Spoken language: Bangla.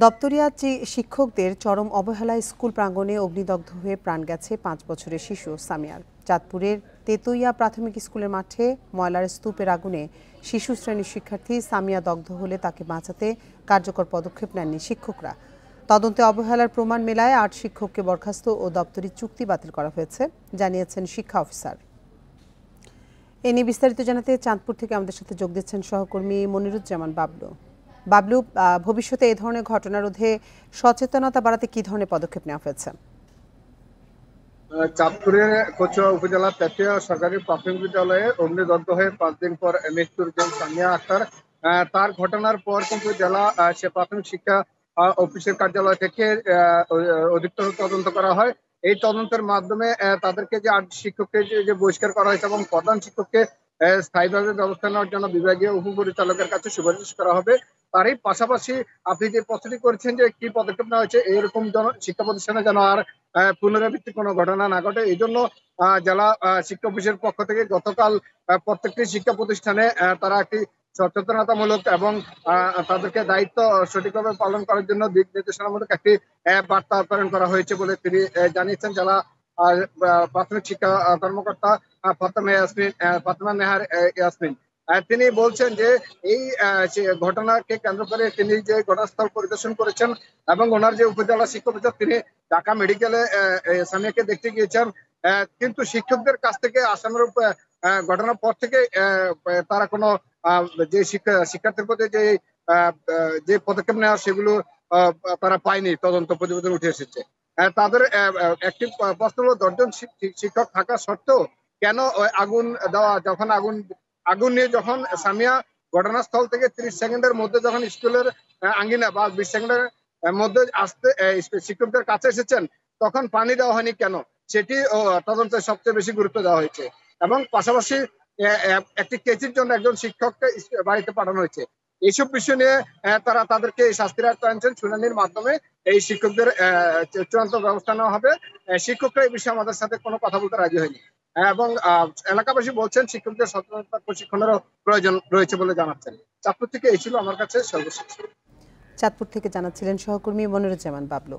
দপ্তরিয়া শিক্ষকদের চরম অবহেলায় স্কুল প্রাঙ্গণে অগ্নিদগ্ধ হয়ে প্রাণ গেছে ৫ বছরের শিশু সামিয়ার। চাঁদপুরের তেতুইয়া প্রাথমিক স্কুলের মাঠে ময়লার স্তূপের আগুনে শিশু শ্রেণীর শিক্ষার্থী সামিয়া দগ্ধ হলে তাকে বাঁচাতে কার্যকর পদক্ষেপ নেননি শিক্ষকরা। তদন্তে অবহেলার প্রমাণ মেলায় ৮ শিক্ষককে বরখাস্ত ও দপ্তরি চুক্তি বাতিল করা হয়েছে, জানিয়েছেন শিক্ষা অফিসার। এ নিয়ে বিস্তারিত জানাতে চাঁদপুর থেকে আমাদের সাথে যোগ দিচ্ছেন সহকর্মী মনিরুজ্জামান বাবলু। বাবলু, ভবিষ্যতে এই ধরনের ঘটনা রোধে সচেতনতা বাড়াতে কি ধরনের পদক্ষেপ নেওয়া হয়েছে? চাঁদপুরের কচুয়া উপজেলার তেতুইয়া সরকারি প্রাথমিক বিদ্যালয়ে অগ্নিদগ্ধ হয়ে ৫ দিন পর মৃত্যুর যে সামিয়া আক্তার, তার ঘটনার পর কিন্তু জেলা সে প্রাথমিক শিক্ষা অফিসের কার্যালয় থেকে অধিকতর তদন্ত করা হয়। এই তদন্তের মাধ্যমে তাদেরকে যে ৮ শিক্ষককে যে বহিষ্কার করা হয়েছে এবং প্রধান শিক্ষককে স্থায়ীভাবে ব্যবস্থা নেওয়ার জন্য বিভাগীয় উপপরিচালকের কাছে সুপারিশ করা হবে। তারই পাশাপাশি আপনি যে প্রশ্নটি করেছেন যে কি পদক্ষেপ নেওয়া হয়েছে, এরকম শিক্ষা প্রতিষ্ঠানে যেন আর পুনরাবৃত্তি কোনো ঘটনা না ঘটে, এই জন্য জেলা শিক্ষা অফিসের পক্ষ থেকে গতকাল প্রত্যেকটি শিক্ষা প্রতিষ্ঠানে তারা একটি সচেতনতামূলক এবং তাদেরকে দায়িত্ব সঠিকভাবে পালন করার জন্য দিক নির্দেশনামূলক একটি বার্তা প্রেরণ করা হয়েছে বলে তিনি জানিয়েছেন। জেলা প্রাথমিক শিক্ষা কর্মকর্তা ফাতেমা নেহার ইয়াসমিন তিনি বলছেন যে এই ঘটনাকে কেন্দ্র করে তিনি যে ঘটনাস্থল পরিদর্শন করেছেন এবং ওনার যে উপজেলা শিক্ষা অফিসার তিনি ঢাকা মেডিকেলে সামিয়াকে দেখতে গিয়েছেন, কিন্তু শিক্ষকদের কাছ থেকে আসানোর ঘটনার পর থেকে তারা কোনো যে শিক্ষার্থীর প্রতি যে পদক্ষেপ নেওয়া সেগুলো তারা পায়নি। তদন্ত প্রতিবেদন উঠে এসেছে। তাদের একটি প্রশ্ন হলো ১০ জন শিক্ষক থাকা সত্ত্বেও কেন আগুন দেওয়া, যখন আগুন নিয়ে যখন সামিয়া ঘটনাস্থল থেকে ৩০ সেকেন্ডের মধ্যে যখন স্কুলের আঙ্গিনা বা ২০ সেকেন্ডের মধ্যে আসতে শিক্ষকদের কাছে এসেছেন, তখন পানি দেওয়া হয়নি কেন, সেটি তদন্তে সবচেয়ে বেশি গুরুত্ব দেওয়া হয়েছে। এবং পাশাপাশি একটি কেসির জন্য একজন শিক্ষককে বাড়িতে পাঠানো হয়েছে। এইসব বিষয় নিয়ে তারা তাদেরকে শাস্তির আওতায় আনছেন। শুনানির মাধ্যমে এই শিক্ষকদের চূড়ান্ত ব্যবস্থা নেওয়া হবে। শিক্ষকরা এই বিষয়ে আমাদের সাথে কোনো কথা বলতে রাজি হয়নি এবং এলাকাবাসী বলছেন শিক্ষকদের সচেতনতা প্রশিক্ষণেরও প্রয়োজন রয়েছে বলে জানাচ্ছেন। চাঁদপুর থেকে এই ছিল আমার কাছে সর্বশেষ। চাঁদপুর থেকে জানাচ্ছিলেন সহকর্মী মনিরুজ্জামান বাবলু।